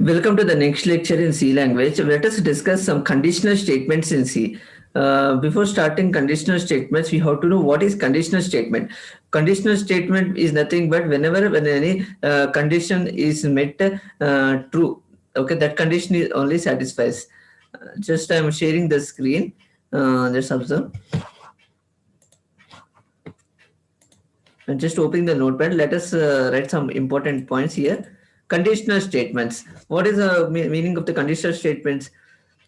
Welcome to the next lecture in C language. Let us discuss some conditional statements in C. Before starting conditional statements, we have to know what is conditional statement. Conditional statement is nothing but when any condition is met true. Okay, that condition is only satisfies. Just I am sharing the screen. Let's observe. And just opening the notepad, let us write some important points here. Conditional statements. What is the meaning of the conditional statements?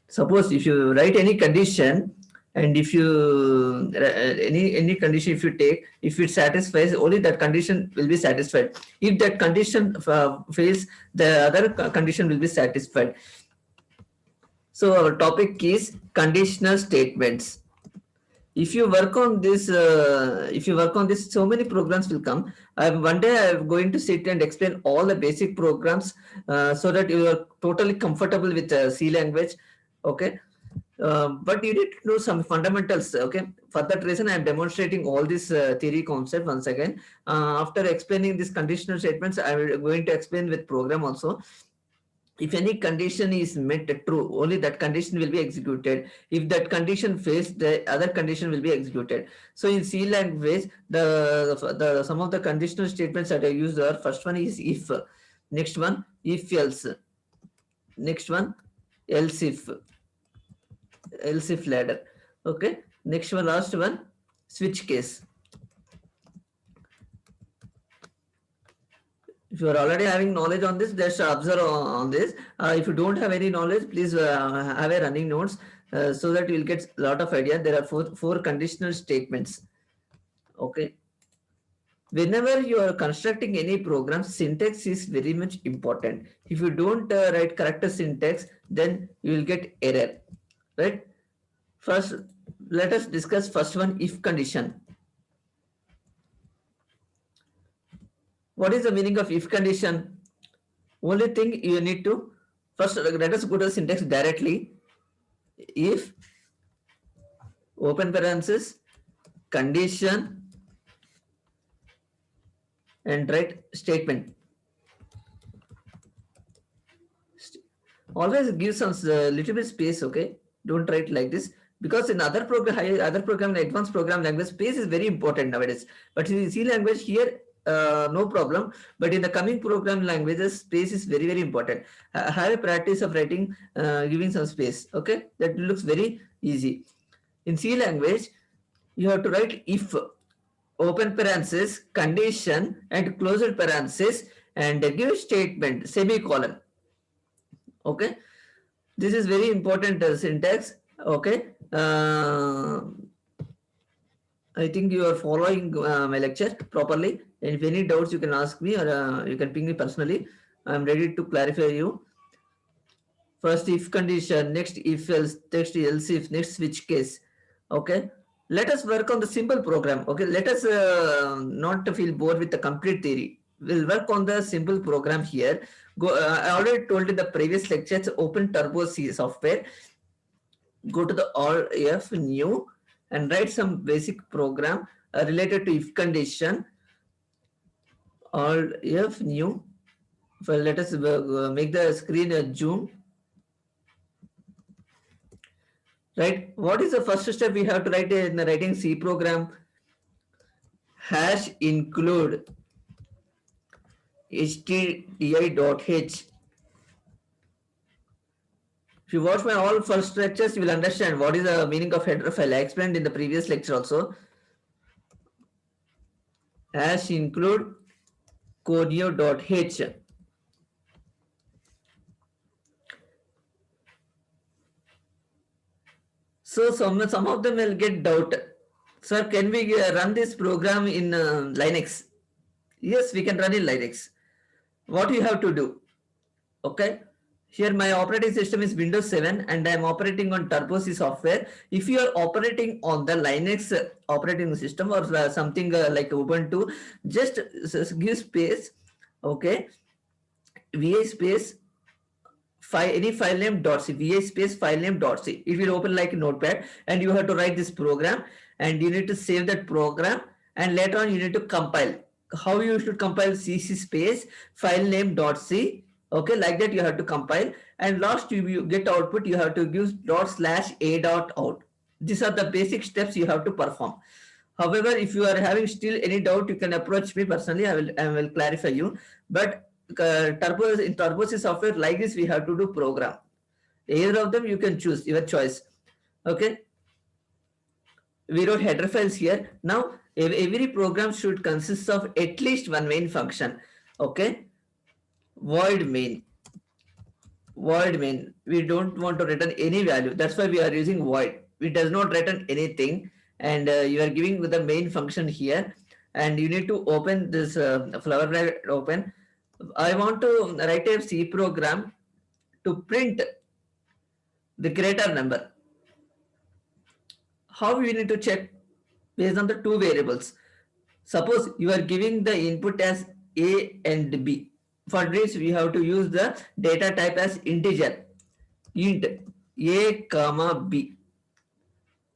Suppose if you write any condition, and if you any condition, if you take, if it satisfies, only that condition will be satisfied. If that condition fails, the other condition will be satisfied. So our topic is conditional statements. If you work on this, so many programs will come. One day I'm going to sit and explain all the basic programs, so that you are totally comfortable with C language. Okay. But you need to know some fundamentals. Okay, for that reason I am demonstrating all this theory concept once again. After explaining these conditional statements, I will going to explain with program also. If any condition is met true, only that condition will be executed. If that condition fails, the other condition will be executed. So in C language, the some of the conditional statements that I use are: first one is if, next one if else, next one else if ladder. Okay, next one, last one, switch case. If you are already having knowledge on this, just observe on this. If you don't have any knowledge, please have a running notes, so that you will get a lot of idea. There are four conditional statements. Okay. Whenever you are constructing any program, syntax is very much important. If you don't write correct syntax, then you will get error. Right? First, let us discuss first one, if condition. What is the meaning of if condition? Only thing you need to first, let us go to the syntax directly. If open parenthesis condition and write statement. Always give some little bit space. Okay, don't write like this, because in other program, advanced program language, space is very important nowadays. But in C language here, no problem. But in the coming program languages, space is very important. Have a practice of writing, giving some space. Okay, that looks very easy. In C language, you have to write if open parenthesis condition and closed parenthesis and give statement semicolon. Okay, this is very important syntax. Okay. I think you are following my lecture properly. And if any doubts, you can ask me, or you can ping me personally. I'm ready to clarify you. First if condition, next if else, next else if, next switch case. Okay. Let us work on the simple program. Okay. Let us not feel bored with the complete theory. We'll work on the simple program here. I already told in the previous lectures, open Turbo C software. Go to the all F new and write some basic program related to if condition. All F new. Well, let us make the screen zoom. Right. What is the first step we have to write in the writing C program? Hash include stdi.h. If you watch my all first lectures, you will understand what is the meaning of header file. I explained in the previous lecture also. Hash include conio.h. So some of them will get doubt. Sir, can we run this program in Linux? Yes, we can run in Linux. What you have to do? Okay. Here my operating system is Windows 7 and I am operating on Turbo C software. If you are operating on the Linux operating system or something like Ubuntu, just give space. Okay. VA space any file name .c, VA space file name .c. It will open like a notepad and you have to write this program and you need to save that program and later on you need to compile. How you should compile? CC space file name .c Okay, like that you have to compile, and last you get output, you have to give dot slash a dot out. These are the basic steps you have to perform. However, if you are having still any doubt, you can approach me personally. I will clarify you. But Turbo in TurboC software like this, we have to do program. Either of them you can choose your choice. Okay, we wrote header files here. Now every program should consist of at least one main function. Okay, void main. Void main. We don't want to return any value. That's why we are using void. It does not return anything, and you are giving the main function here. And you need to open this flower bracket open. I want to write a C program to print the greater number. How we need to check? Based on the two variables. Suppose you are giving the input as A and B. For this, we have to use the data type as integer, int A comma B.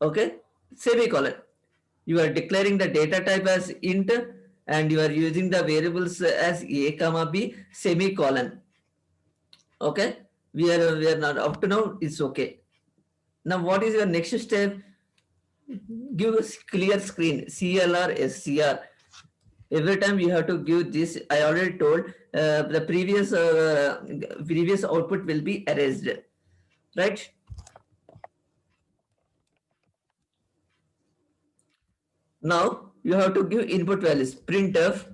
Okay, semicolon. You are declaring the data type as int and you are using the variables as A comma B semicolon. Okay, we are not up to now. It's okay. Now, what is your next step? Give a clear screen CLR SCR. Every time you have to give this. I already told the previous output will be erased, right? Now you have to give input values. Printf.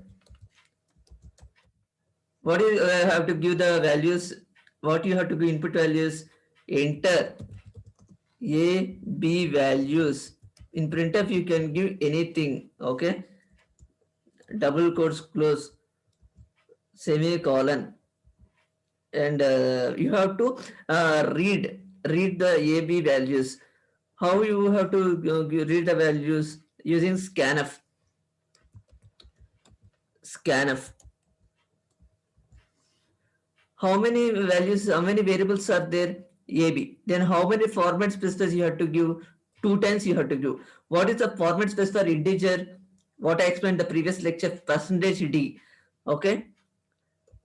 What you have to give the values? What you have to give input values? Enter A B values. In printf you can give anything. Okay. Double quotes close, semicolon, and you have to read the AB values. How you have to read the values? Using scanf. Scanf. How many values? How many variables are there? AB. Then how many format specifiers you have to give? Two times you have to give. What is the format specifier integer? What I explained the previous lecture, percentage D. Okay,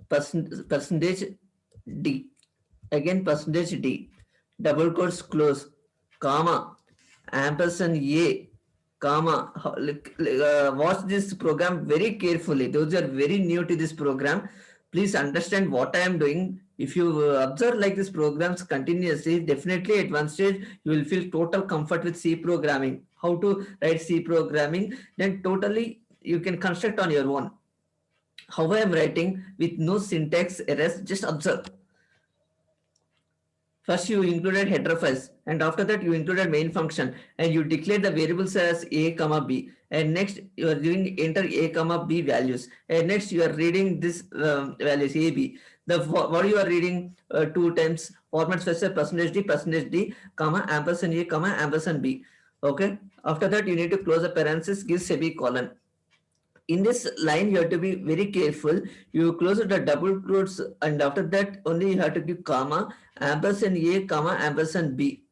percentage D. Again percentage D. Double quotes close, comma, ampersand A, comma. Watch this program very carefully. Those are very new to this program. Please understand what I am doing. If you observe like this programs continuously, definitely at one stage you will feel total comfort with C programming. How to write C programming, then totally you can construct on your own. How I am writing with no syntax errors, just observe. First you included header files, and after that you included main function, and you declare the variables as a comma b, and next you are doing enter a comma b values, and next you are reading this values a b. The what you are reading two times format specifier percentage d comma ampersand a comma ampersand b. Okay, after that you need to close the parenthesis, give semicolon. In this line you have to be very careful. You close the double quotes, and after that only you have to give comma ampersand a comma ampersand b.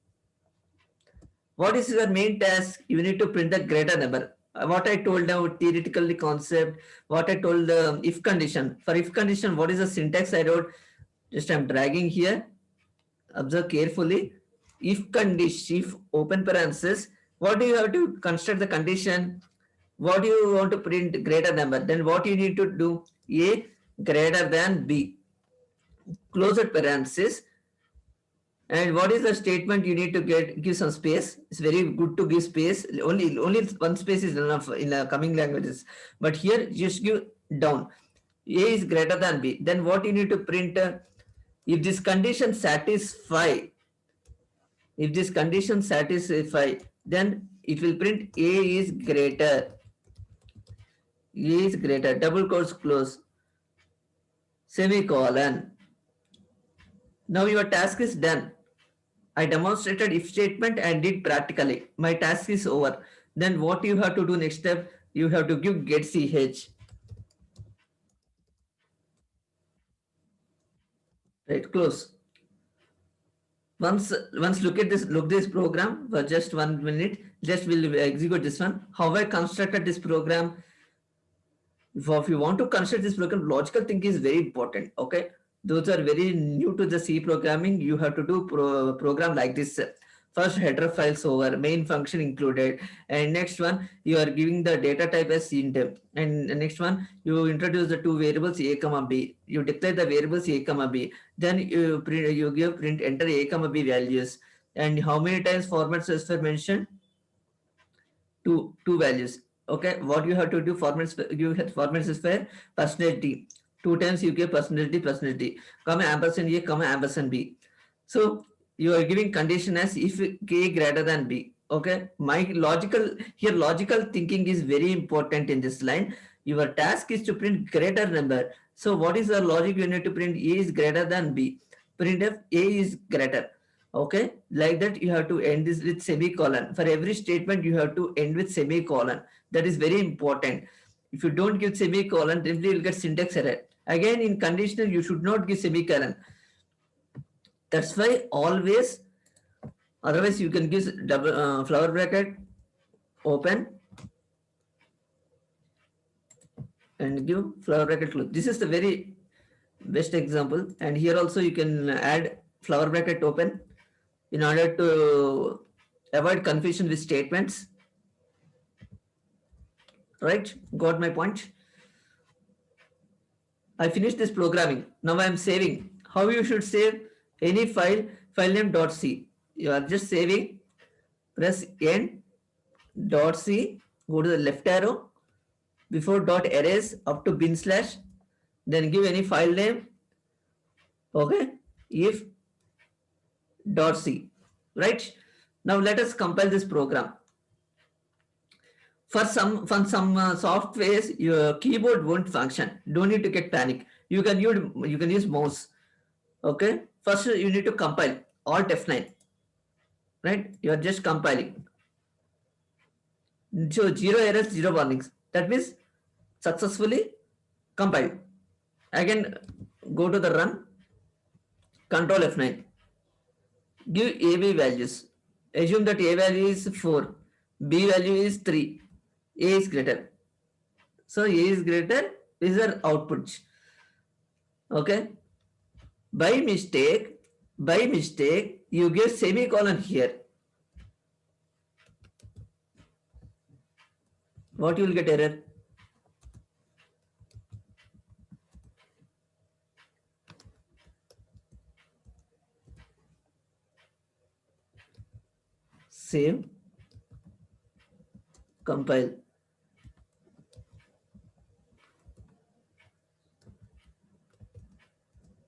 What is your main task? You need to print the greater number. What I told now theoretically concept, what I told the if condition. For if condition, what is the syntax I wrote? Just I'm dragging here. Observe carefully. If condition, if open parenthesis, what do you have to construct the condition? What do you want to print greater number? Then what you need to do? A greater than B. Close it parenthesis. And what is the statement you need to give some space? It's very good to give space. Only one space is enough in coming languages. But here just give down. A is greater than B. Then what you need to print? If this condition satisfy, then it will print A is greater. A is greater, double quotes close, semicolon. Now your task is done. I demonstrated if statement and did practically. My task is over. Then what you have to do next step? You have to give get ch. Right, close. Once look this program for just 1 minute. Just will execute this one. How I constructed this program? If you want to construct this program, logical thinking is very important. Okay, those are very new to the C programming, you have to do program like this. First header files over, main function included, and next one you are giving the data type as int, and the next one you introduce the two variables a comma b. You declare the variables a comma b, then you give print enter a comma b values, and how many times format specifier mentioned? Two values. Okay, what you have to do, you have format specifier percentage d. Two times you give percentage d, comma ampersand a comma ampersand b. So you are giving condition as if k greater than b. Okay, my logical thinking is very important in this line. Your task is to print greater number. So what is the logic you need to print? A is greater than b. Print if a is greater. Okay, like that you have to end this with semicolon. For every statement you have to end with semicolon. That is very important. If you don't give semicolon, then you will get syntax error. Again, in conditional you should not give semicolon. That's why always, otherwise you can give double flower bracket open and give flower bracket close. This is the very best example, and here also you can add flower bracket open in order to avoid confusion with statements. Right, got my point? I finished this programming. Now I am saving. How you should save? Any file name .c. You are just saving, press n .c, go to the left arrow, before .erase up to bin slash, then give any file name. Okay, if .c. Right, now let us compile this program. For some softwares, your keyboard won't function. Don't need to get panic. You can use mouse. Okay, first you need to compile Alt F9. Right, you are just compiling. So zero errors, zero warnings. That means successfully compiled. Again, go to the run. Control F9. Give AB values. Assume that A value is 4, B value is 3, A is greater. So A is greater, these are outputs. Okay. By mistake, you give semicolon here. What you will get error? Save, compile.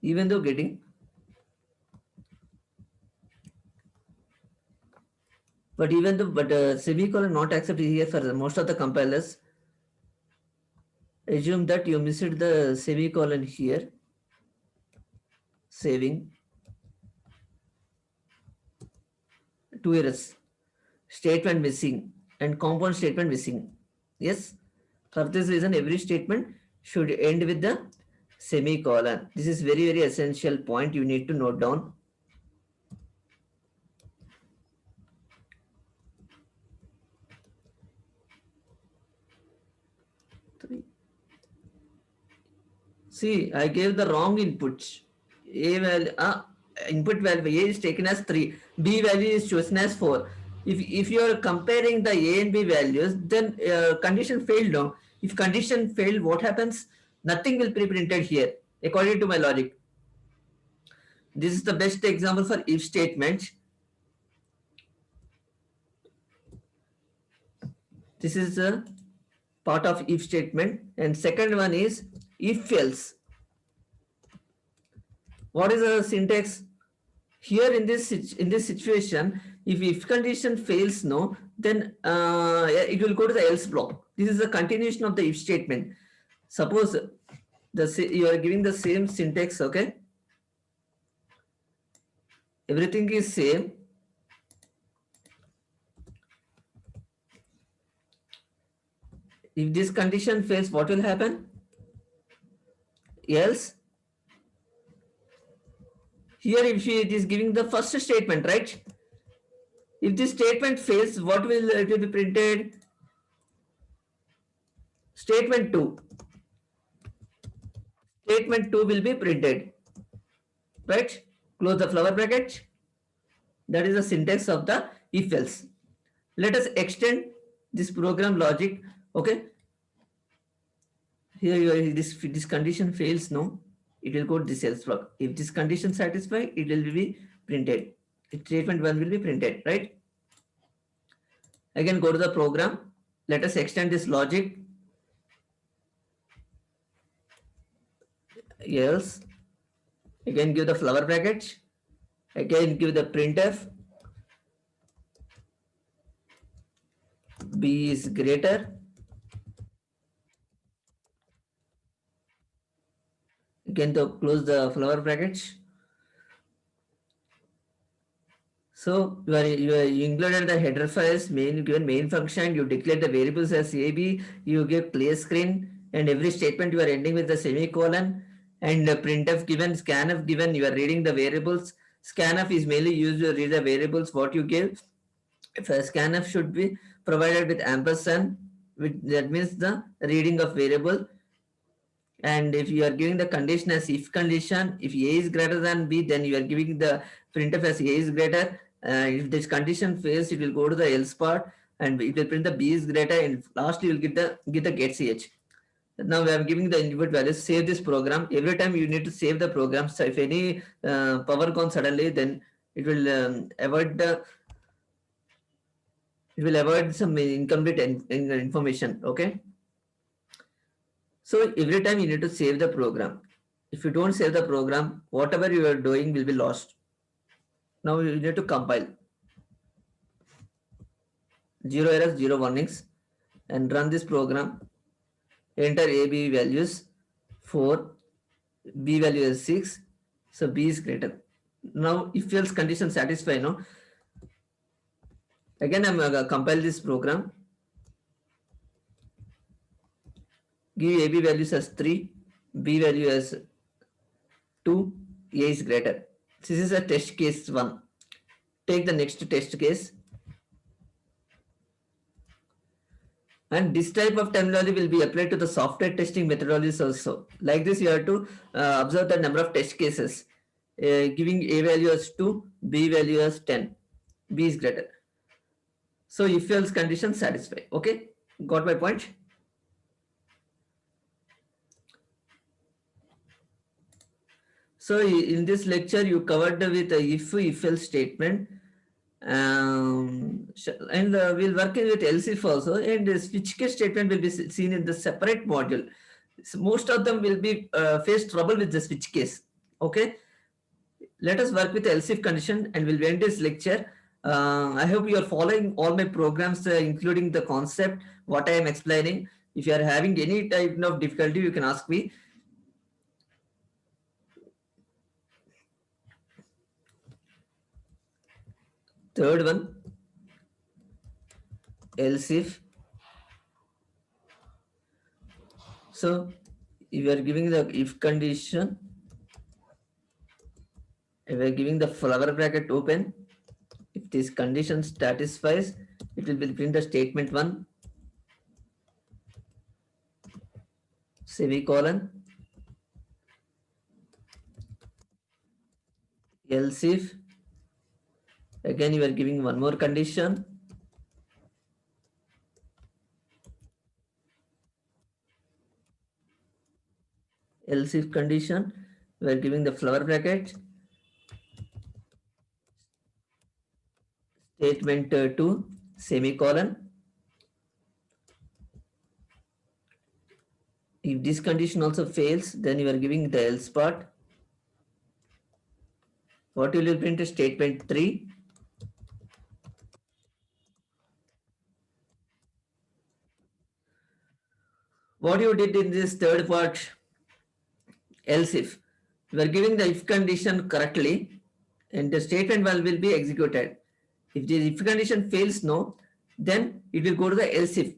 Even though getting, but semicolon not accepted here for most of the compilers. Assume that you missed the semicolon here. Saving, two errors, statement missing and compound statement missing. Yes, for this reason every statement should end with the semicolon. This is very essential point you need to note down. See, I gave the wrong input. Input value A is taken as 3, B value is chosen as 4. If you are comparing the A and B values, then condition failed now. If condition failed, what happens? Nothing will be printed here, according to my logic. This is the best example for if statement. This is a part of if statement, and second one is if else. What is the syntax? Here in this situation, if condition fails, no, then it will go to the else block. This is the continuation of the if statement. Suppose you are giving the same syntax. Okay, everything is same. If this condition fails, what will happen? Else. Here, if it is giving the first statement, right? If this statement fails, what will it will be printed? Statement 2. Statement 2 will be printed. right? Close the flower bracket. That is the syntax of the if else. Let us extend this program logic. Okay, here this condition fails, no, it will go to this else block. If this condition satisfied, it will be printed. Statement 1 will be printed, right? Again, go to the program. Let us extend this logic. Else, again give the flower bracket. Again give the printf. B is greater. Again to close the flower brackets. So you included the header files, main given main function, you declare the variables as AB, you give clear screen, and every statement you are ending with the semicolon, and printf given, scanf given, you are reading the variables. Scanf is mainly used to read the variables what you give. If a scanf should be provided with ampersand, that means the reading of variable. And if you are giving the condition as if condition, if A is greater than B, then you are giving the printf as A is greater. If this condition fails, it will go to the else part and it will print the B is greater, and lastly you will get the get ch. Now we are giving the input values. Save this program. Every time you need to save the program. So if any power gone suddenly, then it will avoid some incomplete information. Okay. So every time you need to save the program. If you don't save the program, whatever you are doing will be lost. Now you need to compile. Zero errors, zero warnings, and run this program. Enter A, B values 4, B value is 6, so B is greater. Now if else condition satisfy, no. Again I'm compile this program. Give AB values as 3, B value as 2, A is greater. This is a test case 1. Take the next test case. And this type of terminology will be applied to the software testing methodologies also. Like this, you have to observe the number of test cases, giving A value as 2, B value as 10, B is greater. So if else condition satisfy. Okay, got my point? So in this lecture, you covered with the if else statement. And we'll work with else if also, and the switch case statement will be seen in the separate module. So most of them will be face trouble with the switch case. Okay, let us work with else if condition and we'll end this lecture. I hope you are following all my programs, including the concept what I am explaining. If you are having any type of difficulty, you can ask me. Third one, else if. So if you are giving the if condition, if we are giving the flower bracket open, if this condition satisfies, it will be print the statement 1, semicolon, else if. Again you are giving one more condition, else if condition, we are giving the flower bracket, statement 2, semicolon. If this condition also fails, then you are giving the else part. What will you print? Statement 3. What you did in this third part, else if. You are giving the if condition correctly and the statement 1 will be executed. If the if condition fails, no, then it will go to the else if.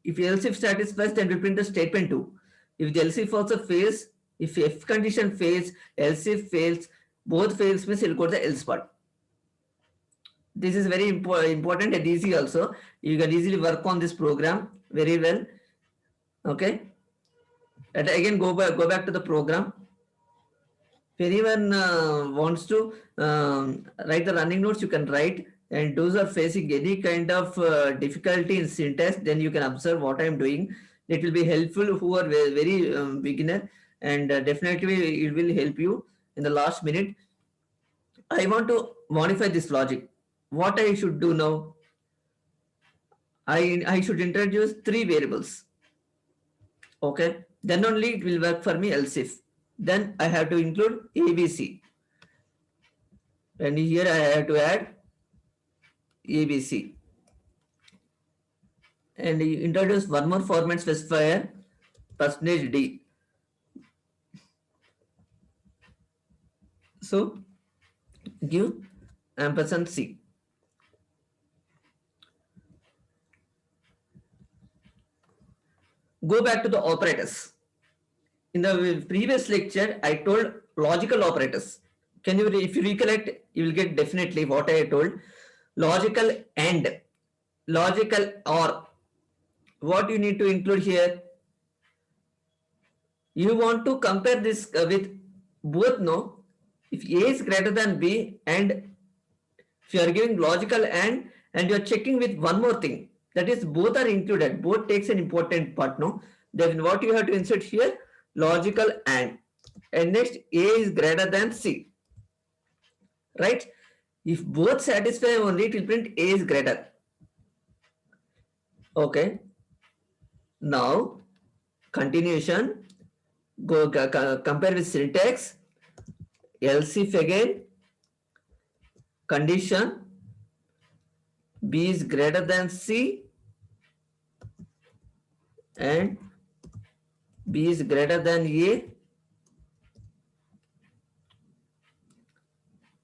If else if satisfies, then we print the statement 2. If the else if also fails, if condition fails, else if fails, both fails means it will go to the else part. This is very important and easy also. You can easily work on this program very well. Okay. And again go back to the program. If anyone wants to write the running notes, you can write. And those are facing any kind of difficulty in syntax, then you can observe what I am doing. It will be helpful who are very beginner, and definitely it will help you in the last minute. I want to modify this logic. What I should do now? I should introduce three variables. Okay, then only it will work for me. Else if, then I have to include ABC, and here I have to add ABC, and introduce one more format specifier, percentage %d. So give ampersand C. Go back to the operators. In the previous lecture, I told logical operators. Can you, if you recollect, you will get definitely what I told. Logical AND, logical OR. What you need to include here? You want to compare this with both, no? If A is greater than B, and if you are giving logical and you are checking with one more thing, that is both are included, both takes an important part, no? Then what you have to insert here? Logical and next A is greater than C, right? If both satisfy only, it will print A is greater. Okay. Now continuation, go compare with syntax, else if again, condition B is greater than C and B is greater than A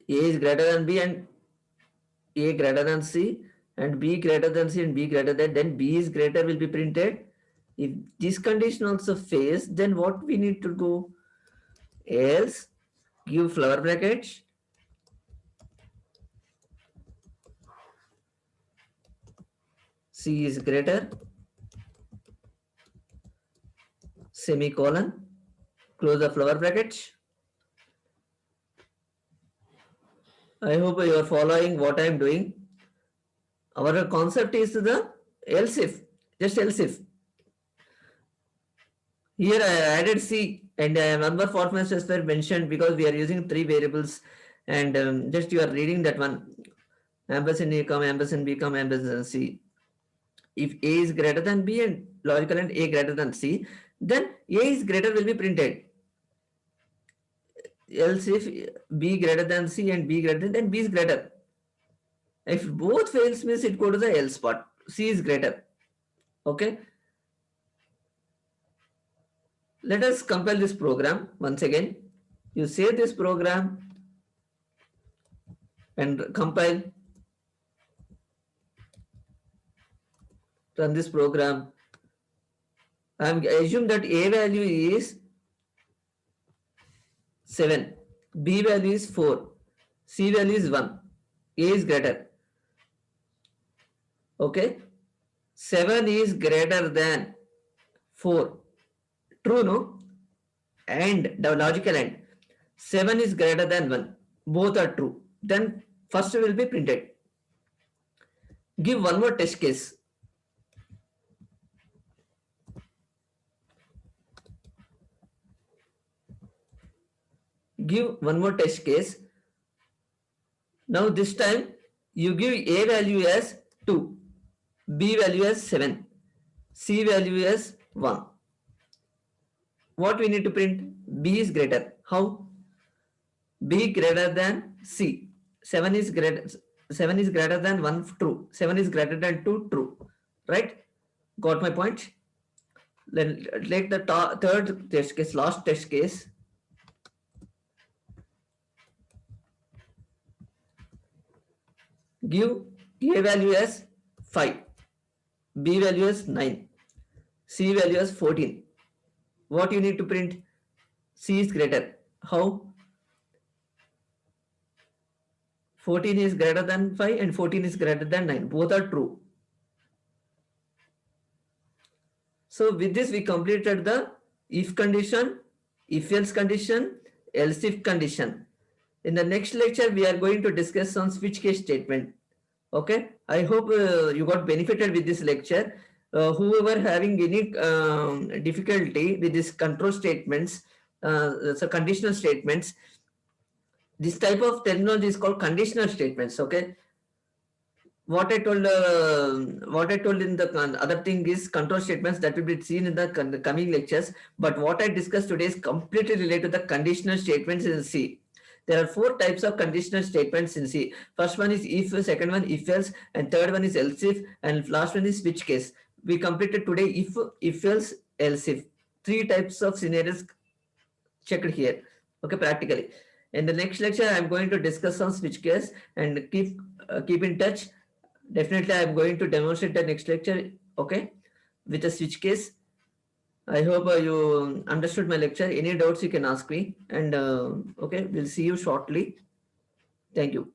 is greater than B and A greater than C, and B greater than C and B greater than, then B is greater will be printed. If this condition also fails, then what we need to do? Else give flower brackets, C is greater, semicolon, close the flower brackets. I hope you are following what I am doing. Our concept is the else if, just else if. Here I added C and number format specifier mentioned because we are using three variables, and just you are reading that one, ampersand A, ampersand B, ampersand C. If A is greater than B and logical and A greater than C, then A is greater will be printed. Else if B greater than C and B greater than, then B is greater. If both fails means it go to the else part. C is greater. Okay. Let us compile this program once again. You save this program and compile. Run this program. I assume that A value is 7, B value is 4, C value is 1, A is greater. Okay. 7 is greater than 4. True, no? And the logical AND. 7 is greater than 1. Both are true. Then first will be printed. Give one more test case. Give one more test case. Now this time you give A value as 2, B value as 7, C value as 1. What we need to print? B is greater. How? B greater than C. 7 is greater than 1, true. 7 is greater than 2, true. Right? Got my point? Then take the third test case, last test case. Give A value as 5, B value as 9, C value as 14. What you need to print? C is greater. How? 14 is greater than 5 and 14 is greater than 9. Both are true. So with this we completed the if condition, if else condition, else if condition. In the next lecture, we are going to discuss on switch case statement. Okay, I hope you got benefited with this lecture. Whoever having any difficulty with these control statements, so conditional statements, this type of terminology is called conditional statements. Okay, what I told in the other thing is control statements that will be seen in the coming lectures. But what I discussed today is completely related to the conditional statements in C. There are four types of conditional statements in C. First one is if, second one if else, and third one is else if, and last one is switch case. We completed today if else, else if. Three types of scenarios checked here. Okay, practically. In the next lecture, I'm going to discuss on switch case and keep in touch. Definitely, I'm going to demonstrate the next lecture. Okay, with a switch case. I hope you understood my lecture. Any doubts you can ask me. And okay, we'll see you shortly. Thank you.